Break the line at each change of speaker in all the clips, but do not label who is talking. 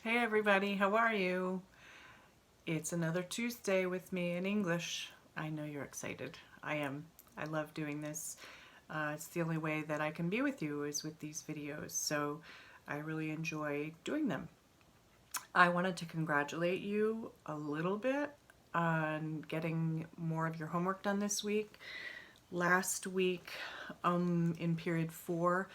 Hey everybody, how are you? It's another Tuesday with me in English. I know you're excited. I am. I love doing this. It's the only way that I can be with you is with these videos, so I really enjoy doing them. I wanted to congratulate you a little bit on getting more of your homework done this week. Last week, in period 4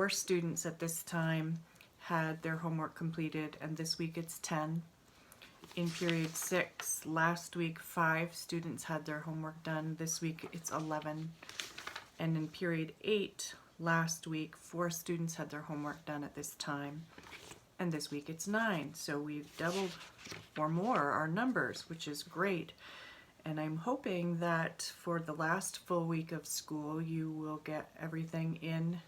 students at this time had their homework completed, and this week it's 10. In period 6, last week 5 students had their homework done. This week it's 11. And in period 8, last week 4 students had their homework done at this time. And this week it's 9. So we've doubled or more our numbers, which is great. And I'm hoping that for the last full week of school you will get everything in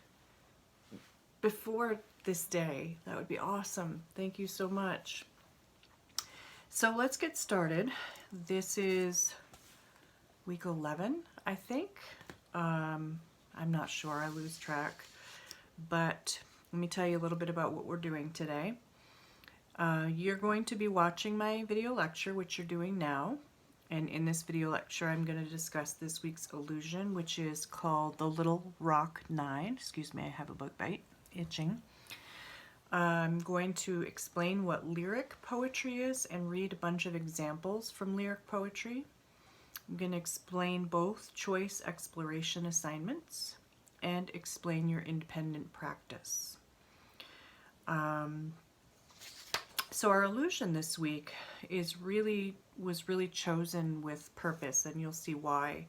before this day. That would be awesome. Thank you so much. So let's get started. This is week 11, I think. I'm not sure, I lose track. But let me tell you a little bit about what we're doing today. You're going to be watching my video lecture, which you're doing now. And in this video lecture, I'm going to discuss this week's illusion, which is called the Little Rock 9. Excuse me, I have a bug bite, itching. I'm going to explain what lyric poetry is and read a bunch of examples from lyric poetry. I'm going to explain both choice exploration assignments and explain your independent practice. So our illusion this week was really chosen with purpose, and you'll see why.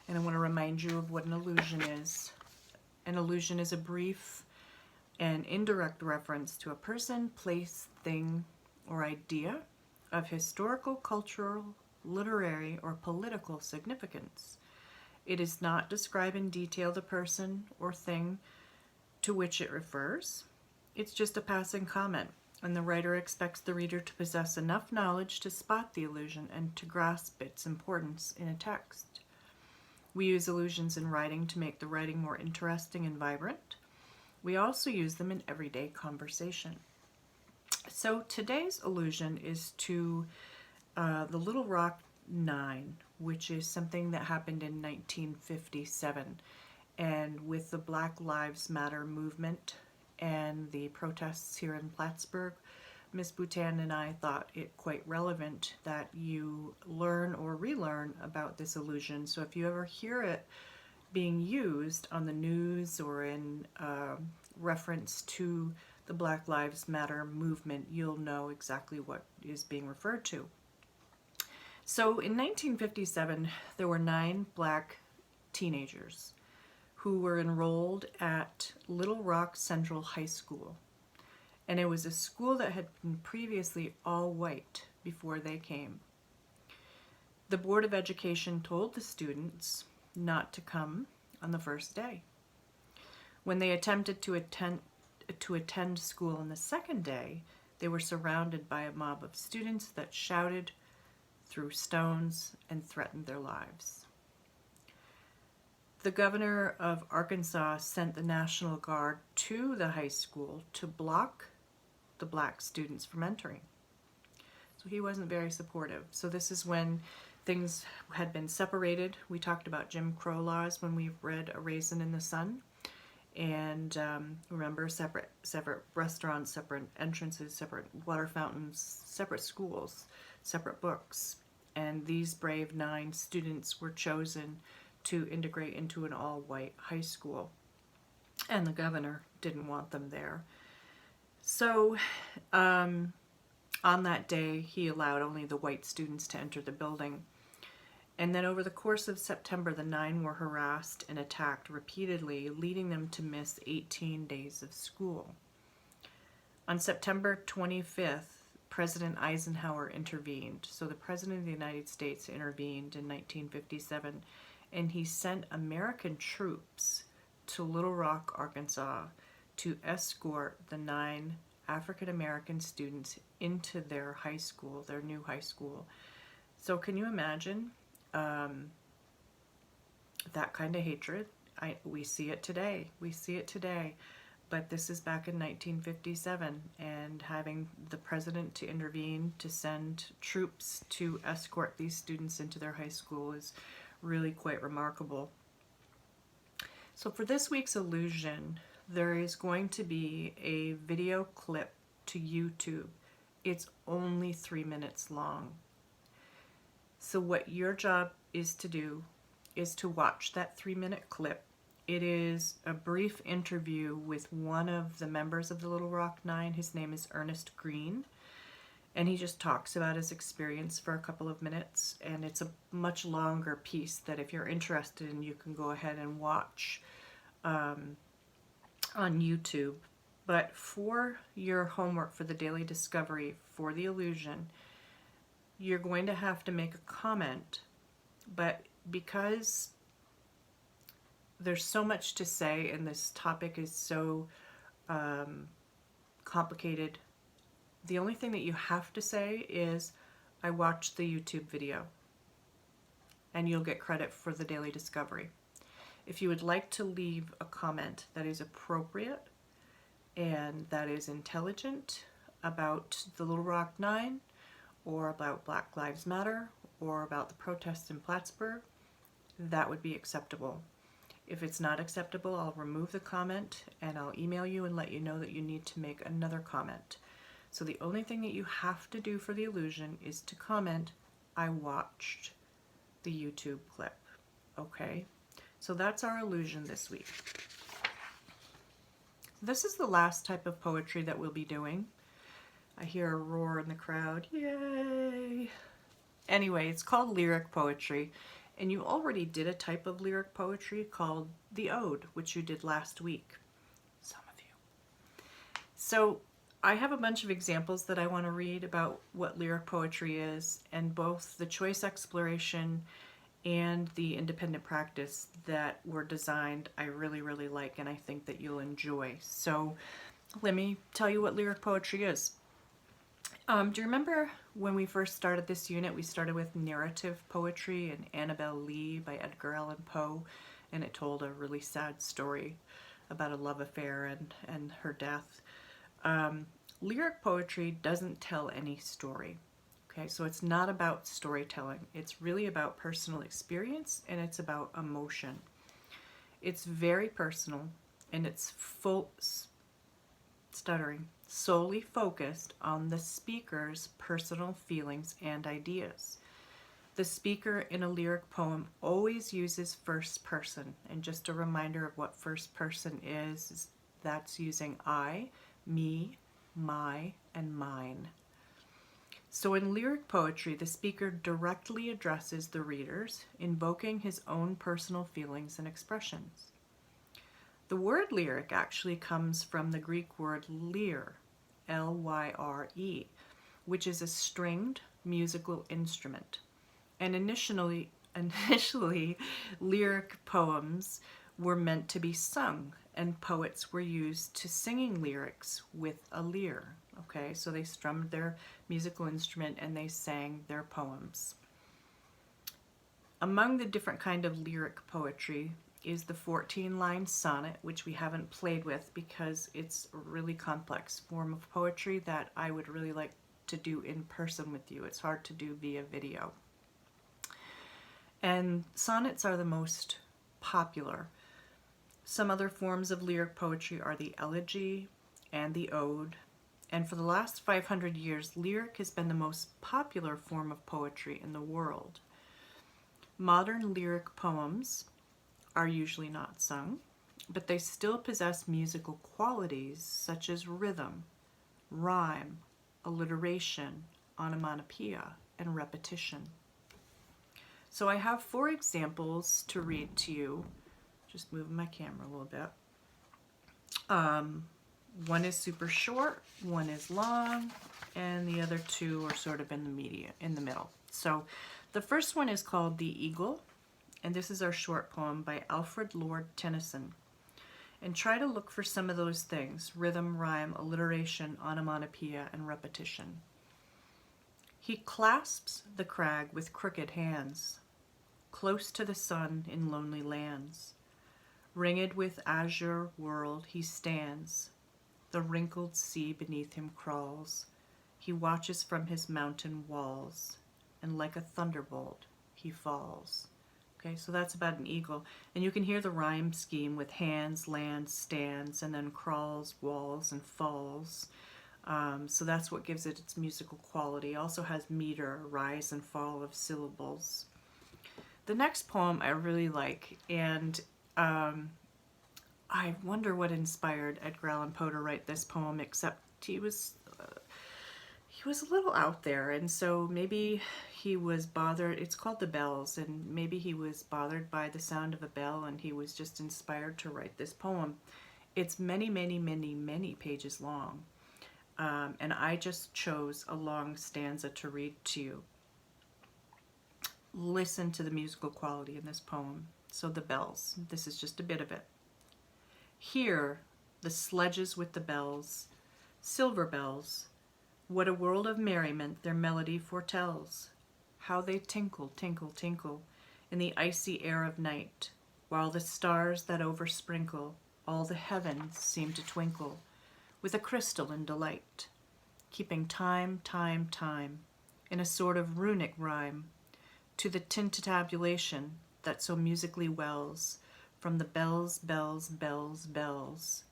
And I want to remind you of what an illusion is. An illusion is a brief and indirect reference to a person, place, thing, or idea of historical, cultural, literary, or political significance. It does not describe in detail the person or thing to which it refers. It's just a passing comment, and the writer expects the reader to possess enough knowledge to spot the illusion and to grasp its importance in a text. We use illusions in writing to make the writing more interesting and vibrant. We also use them in everyday conversation. So today's illusion is to the Little Rock 9, which is something that happened in 1957. And with the Black Lives Matter movement and the protests here in Plattsburgh, Miss Boutan and I thought it quite relevant that you learn or relearn about this illusion. So if you ever hear it being used on the news or in reference to the Black Lives Matter movement, you'll know exactly what is being referred to. So in 1957, there were 9 black teenagers who were enrolled at Little Rock Central High School. And it was a school that had been previously all white before they came. The Board of Education told the students not to come on the first day. When they attempted to attend school on the second day, they were surrounded by a mob of students that shouted, threw stones, and threatened their lives. The governor of Arkansas sent the National Guard to the high school to block the black students from entering. So he wasn't very supportive. So this is when things had been separated. We talked about Jim Crow laws when we read A Raisin in the Sun. And remember, separate restaurants, separate entrances, separate water fountains, separate schools, separate books. And these brave 9 students were chosen to integrate into an all-white high school. And the governor didn't want them there. So on that day, he allowed only the white students to enter the building. And then over the course of September, the 9 were harassed and attacked repeatedly, leading them to miss 18 days of school. On September 25th, President Eisenhower intervened. So the President of the United States intervened in 1957, and he sent American troops to Little Rock, Arkansas, to escort the 9 African American students into their high school, their new high school. So can you imagine that kind of hatred? We see it today. We see it today. but this is back in 1957, and having the president to intervene to send troops to escort these students into their high school is really quite remarkable. So for this week's illusion, there is going to be a video clip to YouTube. It's only 3 minutes long. So what your job is to do is to watch that 3-minute clip. It is a brief interview with one of the members of the Little Rock Nine. His name is Ernest Green, and he just talks about his experience for a couple of minutes, and it's a much longer piece that if you're interested in, you can go ahead and watch on YouTube. But for your homework for the Daily Discovery for the illusion, you're going to have to make a comment, but because there's so much to say and this topic is so complicated, the only thing that you have to say is, I watched the YouTube video, and you'll get credit for the Daily Discovery. If you would like to leave a comment that is appropriate and that is intelligent about the Little Rock Nine, or about Black Lives Matter, or about the protests in Plattsburgh, that would be acceptable. If it's not acceptable, I'll remove the comment and I'll email you and let you know that you need to make another comment. So the only thing that you have to do for the illusion is to comment, I watched the YouTube clip. Okay? So that's our illusion this week. This is the last type of poetry that we'll be doing. I hear a roar in the crowd. Yay! Anyway, it's called lyric poetry. And you already did a type of lyric poetry called the ode, which you did last week. Some of you. So I have a bunch of examples that I want to read about what lyric poetry is, and both the choice exploration and the independent practice that were designed I really, really like, and I think that you'll enjoy. So let me tell you what lyric poetry is. Do you remember when we first started this unit, we started with narrative poetry and Annabel Lee by Edgar Allan Poe, and it told a really sad story about a love affair and her death. Lyric poetry doesn't tell any story. Okay, so it's not about storytelling. It's really about personal experience, and it's about emotion. It's very personal, and it's solely focused on the speaker's personal feelings and ideas. The speaker in a lyric poem always uses first person, and just a reminder of what first person is that's using I, me, my, and mine. So in lyric poetry, the speaker directly addresses the readers, invoking his own personal feelings and expressions. The word lyric actually comes from the Greek word lyre, L-Y-R-E, which is a stringed musical instrument. And initially, lyric poems were meant to be sung, and poets were used to singing lyrics with a lyre. Okay, so they strummed their musical instrument and they sang their poems. Among the different kind of lyric poetry is the 14-line sonnet, which we haven't played with because it's a really complex form of poetry that I would really like to do in person with you. It's hard to do via video. And sonnets are the most popular. Some other forms of lyric poetry are the elegy and the ode. And for the last 500 years, lyric has been the most popular form of poetry in the world. Modern lyric poems are usually not sung, but they still possess musical qualities such as rhythm, rhyme, alliteration, onomatopoeia, and repetition. So I have 4 examples to read to you. Just moving my camera a little bit. One is super short, one is long, and the other 2 are sort of in the middle. So the first one is called The Eagle, and this is our short poem by Alfred Lord Tennyson. And try to look for some of those things: rhythm, rhyme, alliteration, onomatopoeia, and repetition. He clasps the crag with crooked hands, close to the sun in lonely lands. Ringed with azure world he stands. The wrinkled sea beneath him crawls. He watches from his mountain walls, and like a thunderbolt he falls. Okay, so that's about an eagle. And you can hear the rhyme scheme with hands, lands, stands, and then crawls, walls, and falls. So that's what gives it its musical quality. It also has meter, rise and fall of syllables. The next poem I really like, and I wonder what inspired Edgar Allan Poe to write this poem, except he was a little out there, and so maybe he was bothered. It's called The Bells, and maybe he was bothered by the sound of a bell, and he was just inspired to write this poem. It's many, many, many, many pages long, and I just chose a long stanza to read to you. Listen to the musical quality in this poem. So The Bells, this is just a bit of it. Hear the sledges with the bells, silver bells. What a world of merriment their melody foretells. How they tinkle, tinkle, tinkle in the icy air of night, while the stars that oversprinkle all the heavens seem to twinkle with a crystalline delight, keeping time, time, time in a sort of runic rhyme to the tintinnabulation that so musically wells from the bells, bells, bells, bells.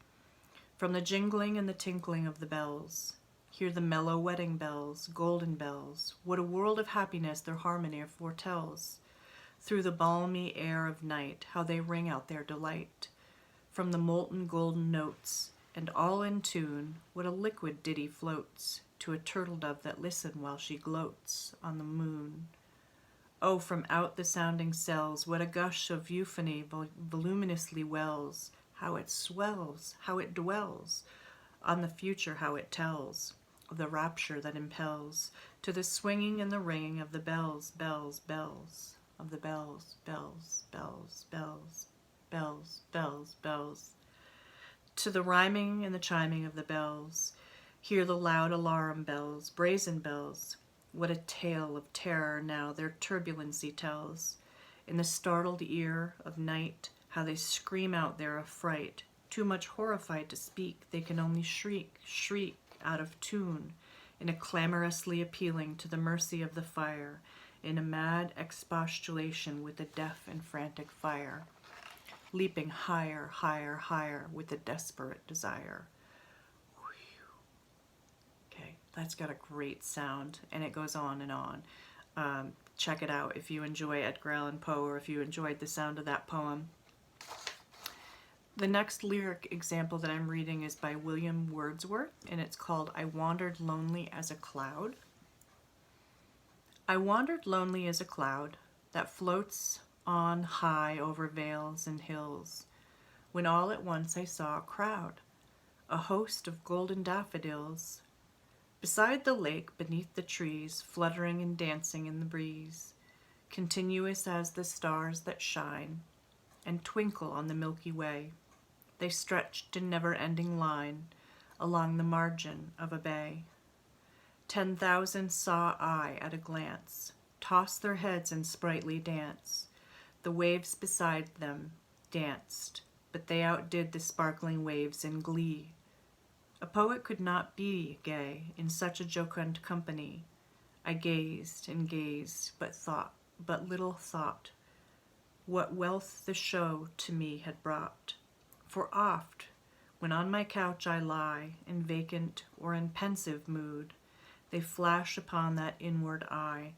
From the jingling and the tinkling of the bells, hear the mellow wedding bells, golden bells. What a world of happiness their harmony foretells. Through the balmy air of night, how they ring out their delight. From the molten golden notes, and all in tune, what a liquid ditty floats to a turtle dove that listen while she gloats on the moon. Oh, from out the sounding cells, what a gush of euphony voluminously wells, how it swells, how it dwells, on the future how it tells, of the rapture that impels, to the swinging and the ringing of the bells, bells, bells, of the bells, bells, bells, bells, bells, bells, bells, to the rhyming and the chiming of the bells. Hear the loud alarum bells, brazen bells. What a tale of terror now their turbulency tells. In the startled ear of night, how they scream out their affright. Too much horrified to speak, they can only shriek, shriek out of tune, in a clamorously appealing to the mercy of the fire, in a mad expostulation with the deaf and frantic fire, leaping higher, higher, higher with a desperate desire. Okay, that's got a great sound, and it goes on and on. Check it out if you enjoy Edgar Allan Poe, or if you enjoyed the sound of that poem. The next lyric example that I'm reading is by William Wordsworth, and it's called I Wandered Lonely as a Cloud. I wandered lonely as a cloud that floats on high over vales and hills, when all at once I saw a crowd, a host of golden daffodils, beside the lake, beneath the trees, fluttering and dancing in the breeze, continuous as the stars that shine and twinkle on the Milky Way. They stretched in never-ending line along the margin of a bay. 10,000 saw I at a glance, toss their heads in sprightly dance. The waves beside them danced, but they outdid the sparkling waves in glee. A poet could not be gay in such a jocund company. I gazed and gazed, but little thought what wealth the show to me had brought. For oft, when on my couch I lie, in vacant or in pensive mood, they flash upon that inward eye,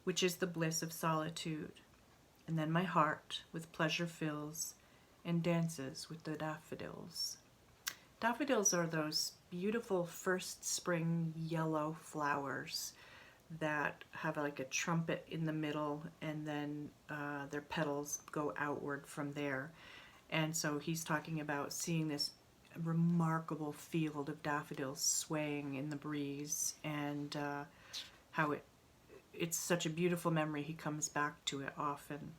which is the bliss of solitude. And then my heart with pleasure fills, and dances with the daffodils. Daffodils are those beautiful first spring yellow flowers that have like a trumpet in the middle, and then their petals go outward from there. And so he's talking about seeing this remarkable field of daffodils swaying in the breeze, and how it's such a beautiful memory. He comes back to it often.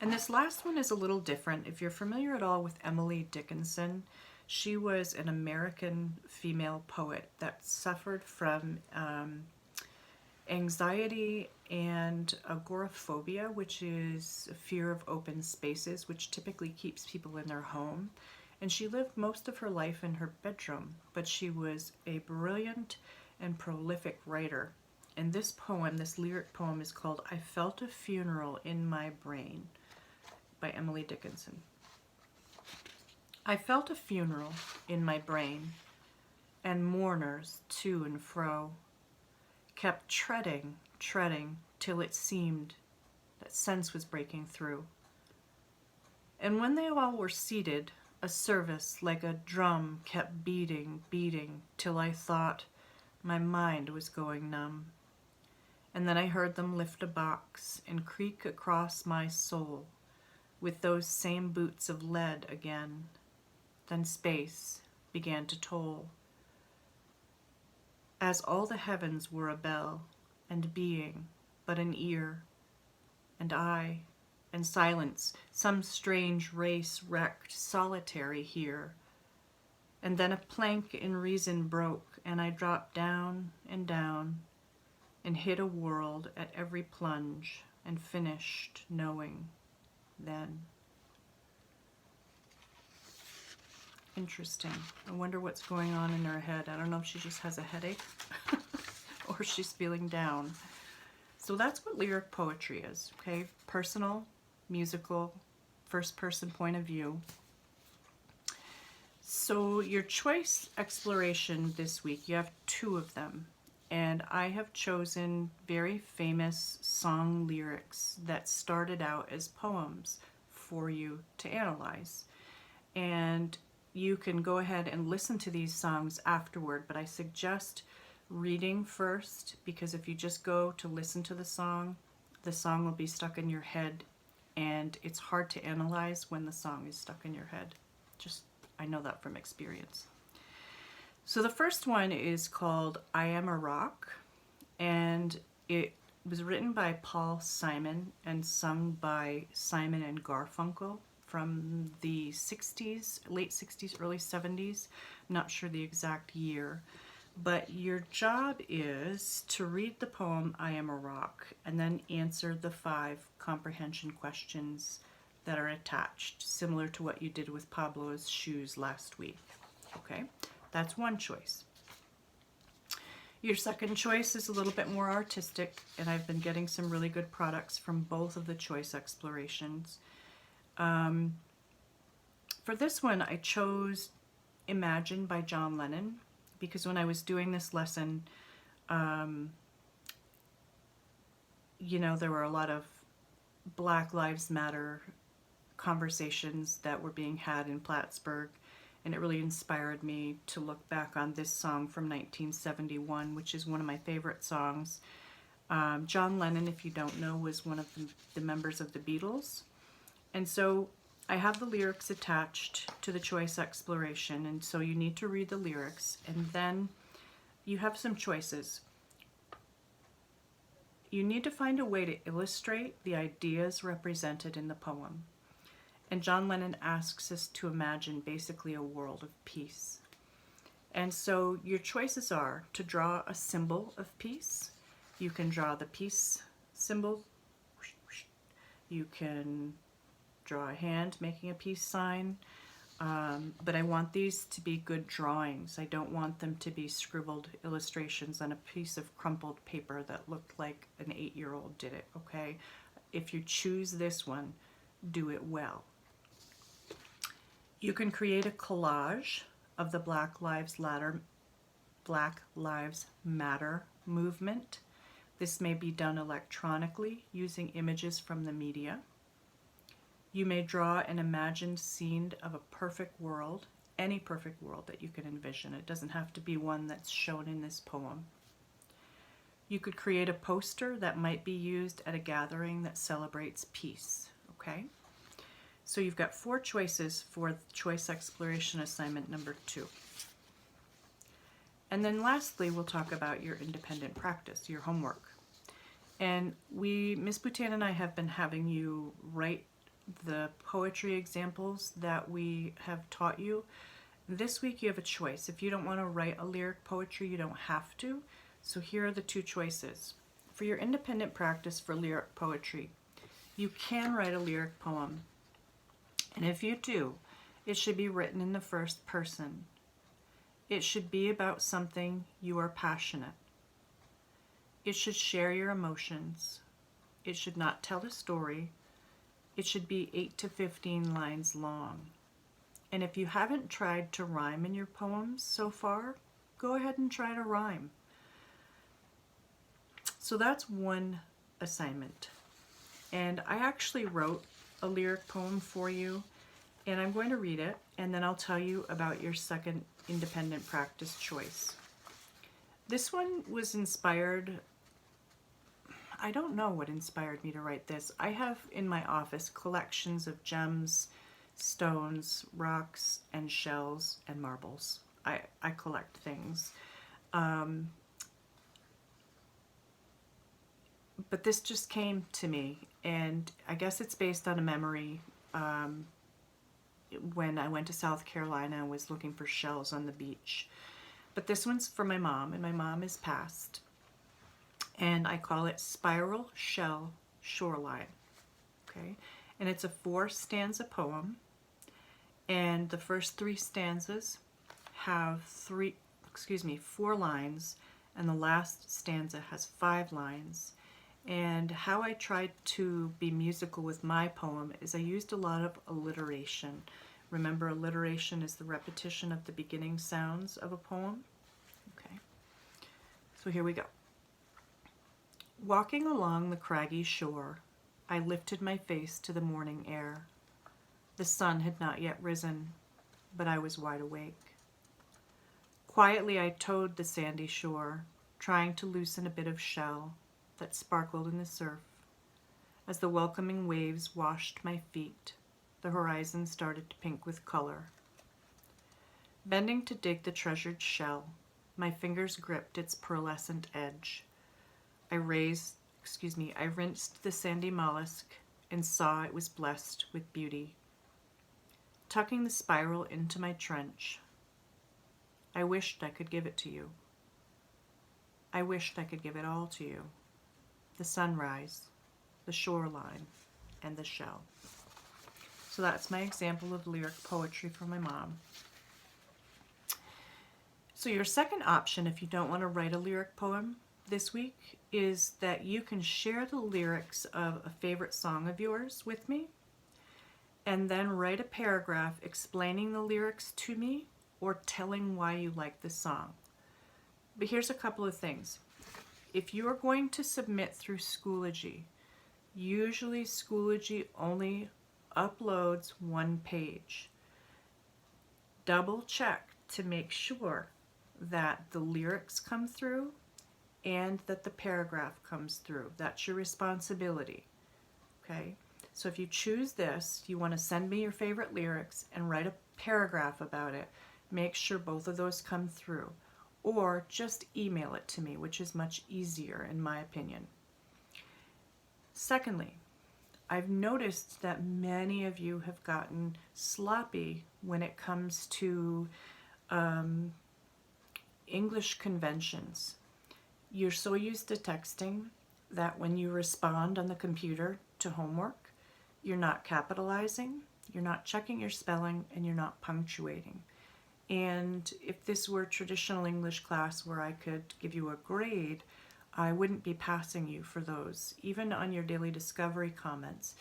And this last one is a little different. If you're familiar at all with Emily Dickinson, she was an American female poet that suffered from anxiety and agoraphobia, which is a fear of open spaces, which typically keeps people in their home. And she lived most of her life in her bedroom, but she was a brilliant and prolific writer. And this poem, this lyric poem, is called I Felt a Funeral in My Brain by Emily Dickinson. I felt a funeral in my brain, and mourners to and fro kept treading, till it seemed that sense was breaking through. And when they all were seated, a service like a drum kept beating, till I thought my mind was going numb. And then I heard them lift a box and creak across my soul with those same boots of lead again. Then space began to toll, as all the heavens were a bell, and being but an ear, and I, and silence, some strange race wrecked solitary here. And then a plank in reason broke, and I dropped down, and hit a world at every plunge, and finished knowing then. Interesting. I wonder what's going on in her head. I don't know if she just has a headache or she's feeling down. So that's what lyric poetry is, okay? Personal, musical, first-person point of view. So your choice exploration this week, you have 2 of them. And I have chosen very famous song lyrics that started out as poems for you to analyze. And you can go ahead and listen to these songs afterward, but I suggest reading first, because if you just go to listen to the song will be stuck in your head, and it's hard to analyze when the song is stuck in your head. I know that from experience. So the first one is called I Am a Rock, and it was written by Paul Simon and sung by Simon and Garfunkel from the 60s, late 60s, early 70s. I'm not sure the exact year. But your job is to read the poem I Am a Rock and then answer the 5 comprehension questions that are attached, similar to what you did with Pablo's shoes last week. Okay, that's one choice. Your second choice is a little bit more artistic, and I've been getting some really good products from both of the choice explorations. For this one, I chose Imagine by John Lennon, because when I was doing this lesson, there were a lot of Black Lives Matter conversations that were being had in Plattsburgh, and it really inspired me to look back on this song from 1971, which is one of my favorite songs. John Lennon, if you don't know, was one of the members of the Beatles. And so I have the lyrics attached to the choice exploration, and so you need to read the lyrics, and then you have some choices. You need to find a way to illustrate the ideas represented in the poem. And John Lennon asks us to imagine basically a world of peace. And so your choices are to draw a symbol of peace. You can draw the peace symbol. You can draw a hand making a peace sign. But I want these to be good drawings. I don't want them to be scribbled illustrations on a piece of crumpled paper that looked like an 8-year-old did it, okay? If you choose this one, do it well. You can create a collage of the Black Lives Matter movement. This may be done electronically using images from the media. You may draw an imagined scene of a perfect world, any perfect world that you can envision. It doesn't have to be one that's shown in this poem. You could create a poster that might be used at a gathering that celebrates peace, okay? So you've got 4 choices for choice exploration assignment number 2. And then lastly, we'll talk about your independent practice, your homework. And Ms. Boutin and I have been having you write the poetry examples that we have taught you. This week you have a choice. If you don't want to write a lyric poetry, you don't have to. So here are the 2 choices. for your independent practice for lyric poetry, you can write a lyric poem. And if you do, it should be written in the first person. It should be about something you are passionate. It should share your emotions. It should not tell a story. It should be 8 to 15 lines long. And if you haven't tried to rhyme in your poems so far, go ahead and try to rhyme. So that's one assignment. And I actually wrote a lyric poem for you, and I'm going to read it, and then I'll tell you about your second independent practice choice. This one was inspired, I don't know what inspired me to write this. I have in my office collections of gems, stones, rocks, and shells, and marbles. I collect things. But this just came to me, and I guess it's based on a memory when I went to South Carolina and was looking for shells on the beach. But this one's for my mom, and my mom is passed. And I call it Spiral Shell Shoreline. Okay? And it's a 4-stanza poem. And the first 3 stanzas have 4 lines, and the last stanza has 5 lines. And how I tried to be musical with my poem is I used a lot of alliteration. Remember, alliteration is the repetition of the beginning sounds of a poem? Okay. So here we go. Walking along the craggy shore, I lifted my face to the morning air. The sun had not yet risen, but I was wide awake. Quietly I towed the sandy shore, trying to loosen a bit of shell that sparkled in the surf. As the welcoming waves washed my feet, the horizon started to pink with color. Bending to dig the treasured shell, my fingers gripped its pearlescent edge. I rinsed the sandy mollusk and saw it was blessed with beauty. Tucking the spiral into my trench, I wished I could give it to you. I wished I could give it all to you. The sunrise, the shoreline, and the shell. So that's my example of lyric poetry from my mom. So your second option, if you don't want to write a lyric poem this week, is that you can share the lyrics of a favorite song of yours with me, and then write a paragraph explaining the lyrics to me or telling why you like the song. But here's a couple of things. If you are going to submit through Schoology, usually Schoology only uploads 1 page. Double check to make sure that the lyrics come through and that the paragraph comes through. That's your responsibility. Okay? So if you choose this, you want to send me your favorite lyrics and write a paragraph about it, make sure both of those come through. Or just email it to me, which is much easier in my opinion. Secondly, I've noticed that many of you have gotten sloppy when it comes to English conventions. You're so used to texting that when you respond on the computer to homework, you're not capitalizing, you're not checking your spelling, and you're not punctuating. And if this were traditional English class where I could give you a grade, I wouldn't be passing you for those. Even on your daily discovery comments,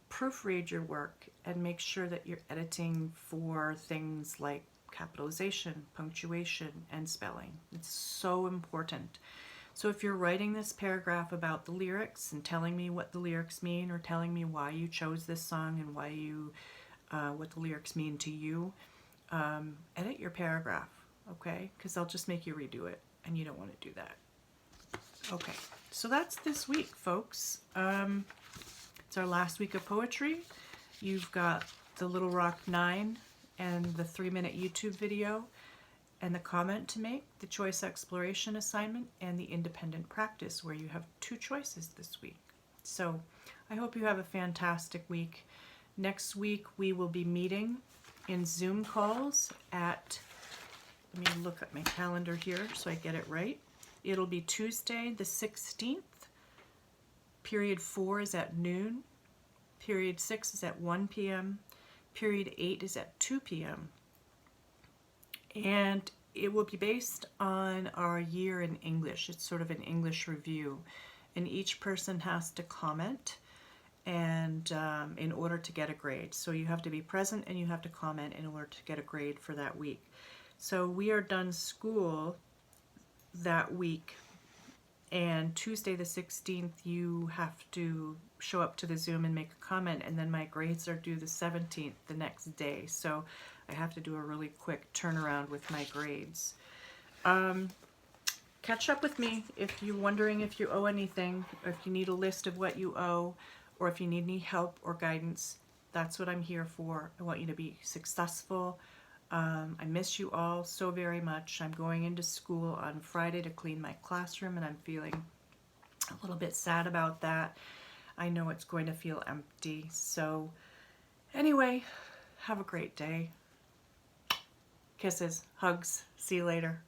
proofread your work and make sure that you're editing for things like capitalization, punctuation, and spelling. It's so important. So if you're writing this paragraph about the lyrics and telling me what the lyrics mean, or telling me why you chose this song and why you, what the lyrics mean to you, edit your paragraph, okay? Because I'll just make you redo it, and you don't want to do that. Okay, so that's this week, folks. It's our last week of poetry. You've got the Little Rock 9 and the 3-minute YouTube video and the comment to make, the choice exploration assignment, and the independent practice, where you have 2 choices this week. So I hope you have a fantastic week. Next week we will be meeting in Zoom calls at, let me look at my calendar here so I get it right. It'll be Tuesday the 16th Period 4 is at noon. Period 6 is at 1 p.m. Period 8 is at 2 p.m. And it will be based on our year in English. It's sort of an English review. And each person has to comment and in order to get a grade. So you have to be present and you have to comment in order to get a grade for that week. So we are done school that week, and Tuesday the 16th you have to show up to the Zoom and make a comment, and then my grades are due the 17th, the next day. So I have to do a really quick turnaround with my grades. Catch up with me if you're wondering if you owe anything, or if you need a list of what you owe, or if you need any help or guidance. That's what I'm here for. I want you to be successful. I miss you all so very much. I'm going into school on Friday to clean my classroom, and I'm feeling a little bit sad about that. I know it's going to feel empty. So anyway, have a great day. Kisses, hugs, see you later.